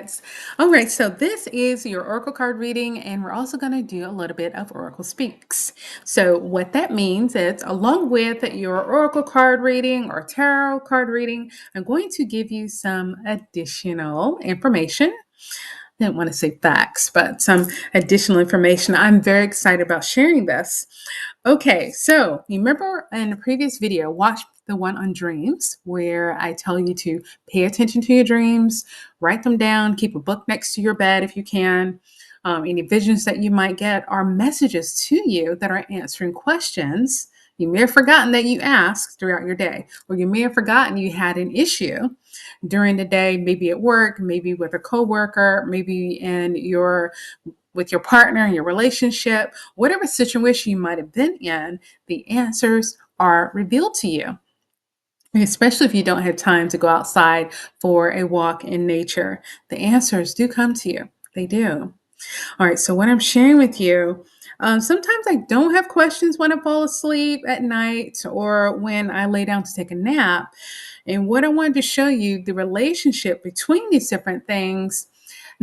Yes. All right. So this is your Oracle card reading, and we're also going to do a little bit of Oracle Speaks. So, what that means is, along with your Oracle card reading or tarot card reading, I'm going to give you some additional information. I didn't want to say facts, but some additional information. I'm very excited about sharing this. Okay, so you remember in the previous video, watch the one on dreams where I tell you to pay attention to your dreams, write them down, keep a book next to your bed if you can. Any visions that you might get are messages to you that are answering questions you may have forgotten that you asked throughout your day, or you may have forgotten you had an issue during the day, maybe at work, maybe with a coworker, maybe in your with your partner in your relationship, whatever situation you might have been in, the answers are revealed to you. Especially if you don't have time to go outside for a walk in nature, the answers do come to you. They do. All right, so what I'm sharing with you, sometimes I don't have questions when I fall asleep at night or when I lay down to take a nap. And what I wanted to show you, the relationship between these different things,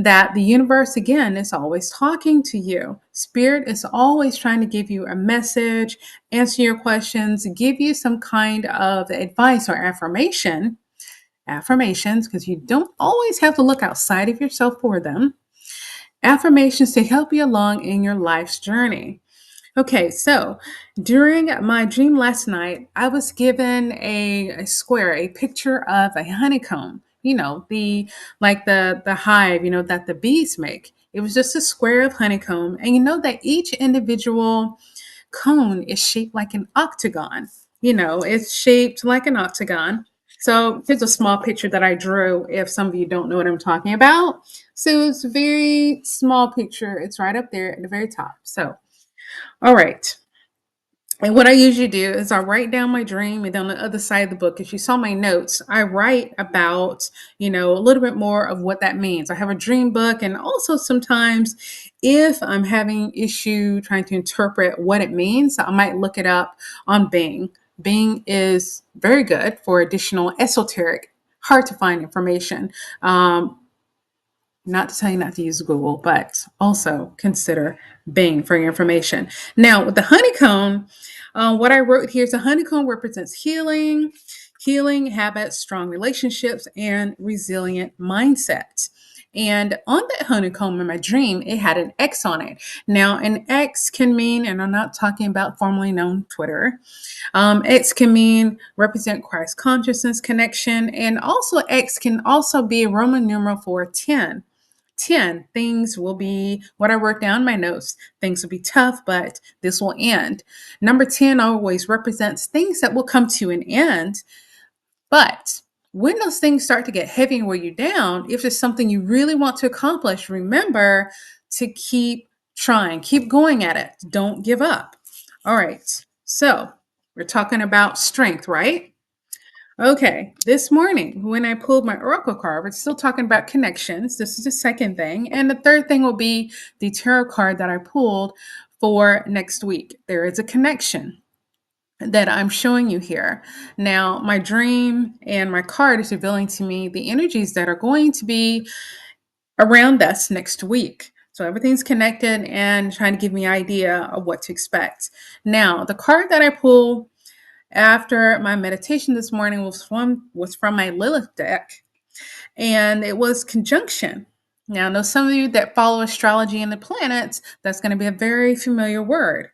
that the universe, again, is always talking to you. Spirit is always trying to give you a message, answer your questions, give you some kind of advice or affirmations, because you don't always have to look outside of yourself for them. Affirmations to help you along in your life's journey. Okay, so during my dream last night, I was given a square, a picture of a honeycomb. The hive, that the bees make. It was just a square of honeycomb, and you know that each individual cone is shaped like an octagon. It's shaped like an octagon. So here's a small picture that I drew if some of you don't know what I'm talking about. So it's a very small picture. It's right up there at the very top. So, all right. And what I usually do is I write down my dream, and on the other side of the book, if you saw my notes, I write about, a little bit more of what that means. I have a dream book, and also sometimes if I'm having issue trying to interpret what it means, I might look it up on Bing. Bing is very good for additional esoteric, hard to find information. Not to tell you not to use Google, but also consider Bing for your information. Now, with the honeycomb, what I wrote here is a honeycomb represents healing habits, strong relationships, and resilient mindset. And on that honeycomb in my dream, it had an X on it. Now, an X can mean, and I'm not talking about formerly known Twitter, X can mean represent Christ consciousness connection, and also X can also be a Roman numeral for 10. 10 things will be what I wrote down in my notes. Things will be tough, but this will end. Number 10 always represents things that will come to an end. But when those things start to get heavy and weigh you down, if it's something you really want to accomplish, remember to keep trying, keep going at it. Don't give up. All right. So we're talking about strength, right? Okay, this morning when I pulled my oracle card, we're still talking about connections. This is the second thing. And the third thing will be the tarot card that I pulled for next week. There is a connection that I'm showing you here. Now, my dream and my card is revealing to me the energies that are going to be around us next week. So everything's connected and trying to give me an idea of what to expect. Now, the card that I pulled after my meditation this morning was from my Lilith deck, and it was conjunction. Now, I know some of you that follow astrology and the planets, that's going to be a very familiar word.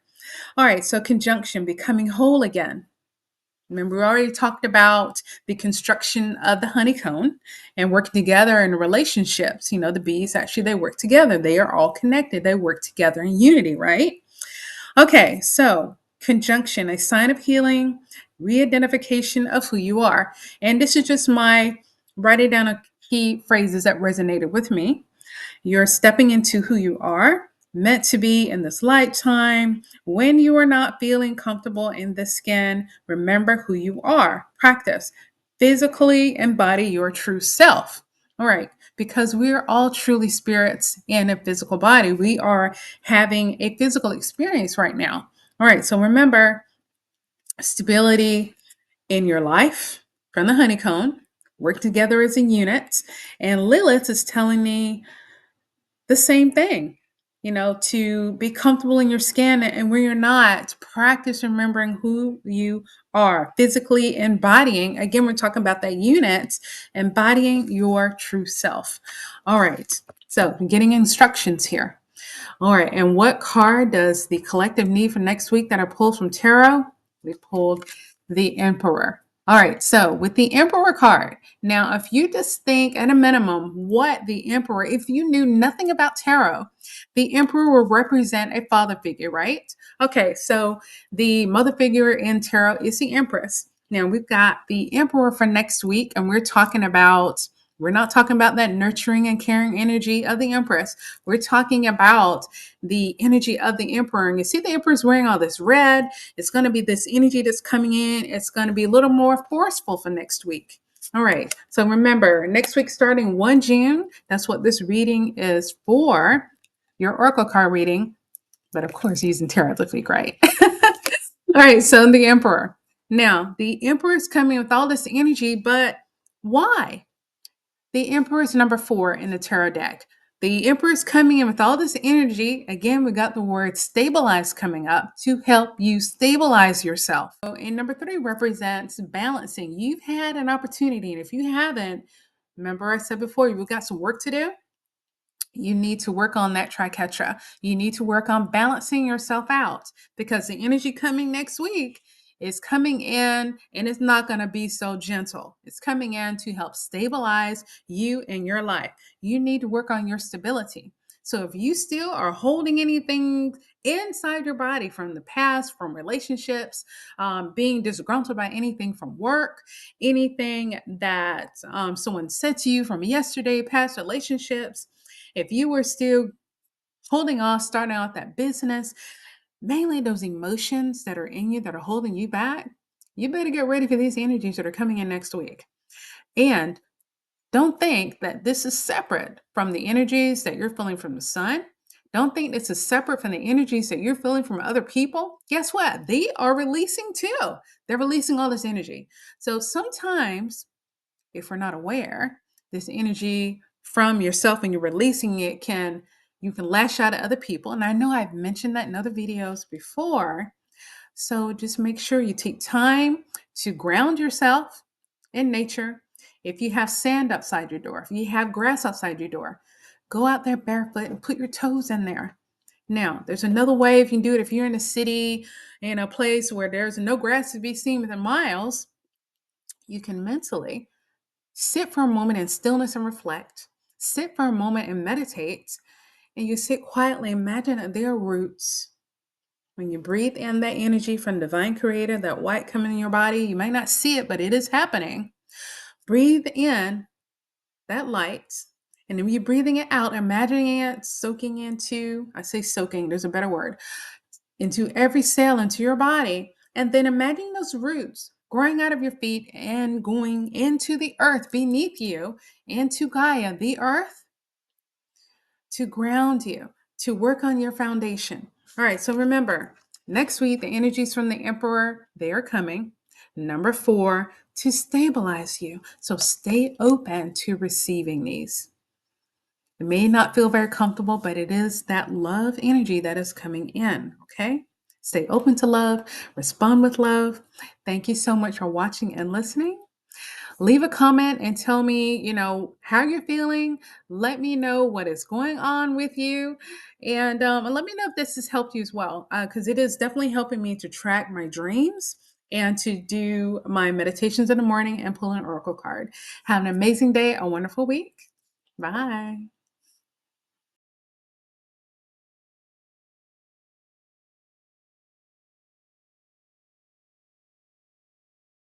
All right, so conjunction, becoming whole again. Remember, we already talked about the construction of the honeycomb and working together in relationships. The bees actually, they work together. They are all connected. They work together in unity, right? Okay, so conjunction, a sign of healing, re-identification of who you are. And this is just my writing down a key phrases that resonated with me. You're stepping into who you are, meant to be in this lifetime. When you are not feeling comfortable in the skin, remember who you are. Practice. Physically embody your true self. All right, because we are all truly spirits in a physical body. We are having a physical experience right now. All right, so remember stability in your life from the honeycomb, work together as a unit. And Lilith is telling me the same thing, to be comfortable in your skin and where you're not, practice remembering who you are, physically embodying. Again, we're talking about that unit, embodying your true self. All right. So, I'm getting instructions here. All right. And what card does the collective need for next week that I pulled from tarot? We pulled the Emperor. All right. So with the Emperor card, now if you just think at a minimum what the Emperor, if you knew nothing about tarot, the Emperor will represent a father figure, right? Okay. So the mother figure in tarot is the Empress. Now we've got the Emperor for next week, and we're not talking about that nurturing and caring energy of the Empress. We're talking about the energy of the Emperor. And you see the Emperor's wearing all this red. It's going to be this energy that's coming in. It's going to be a little more forceful for next week. All right. So remember, next week starting 1 June, that's what this reading is for, your Oracle card reading. But of course, using tarot this week, right? All right. So the Emperor. Now, the Emperor is coming with all this energy, but why? The Emperor is number 4 in the tarot deck. The Emperor is coming in with all this energy. Again, we got the word stabilize coming up to help you stabilize yourself. So, and number 3 represents balancing. You've had an opportunity, and if you haven't, remember I said before, you've got some work to do. You need to work on that triquetra. You need to work on balancing yourself out, because the energy coming next week is coming in and it's not going to be so gentle. It's coming in to help stabilize you and your life. You need to work on your stability. So if you still are holding anything inside your body from the past, from relationships, being disgruntled by anything from work, anything that someone said to you from yesterday, past relationships, if you were still holding off, starting out that business, mainly those emotions that are in you that are holding you back, you better get ready for these energies that are coming in next week. And don't think that this is separate from the energies that you're feeling from the sun. Don't think this is separate from the energies that you're feeling from other people. Guess what? They are releasing too. They're releasing all this energy. So sometimes, if we're not aware, this energy from yourself and you're releasing it, you can lash out at other people. And I know I've mentioned that in other videos before. So just make sure you take time to ground yourself in nature. If you have sand outside your door, if you have grass outside your door, go out there barefoot and put your toes in there. Now, there's another way if you can do it. If you're in a city, in a place where there's no grass to be seen within miles, you can mentally sit for a moment in stillness and reflect. Sit for a moment and meditate. And you sit quietly, imagine that there are roots. When you breathe in that energy from Divine Creator, that white coming in your body, you might not see it, but it is happening. Breathe in that light. And then you're breathing it out, imagining it soaking into, I say soaking, there's a better word, into every cell, into your body. And then imagine those roots growing out of your feet and going into the earth beneath you, into Gaia, the earth, to ground you, to work on your foundation. All right, so remember, next week, the energies from the Emperor, they are coming. Number 4, to stabilize you. So stay open to receiving these. It may not feel very comfortable, but it is that love energy that is coming in, okay? Stay open to love, respond with love. Thank you so much for watching and listening. Leave a comment and tell me, how you're feeling. Let me know what is going on with you. And let me know if this has helped you as well, because it is definitely helping me to track my dreams and to do my meditations in the morning and pull an oracle card. Have an amazing day, a wonderful week. Bye.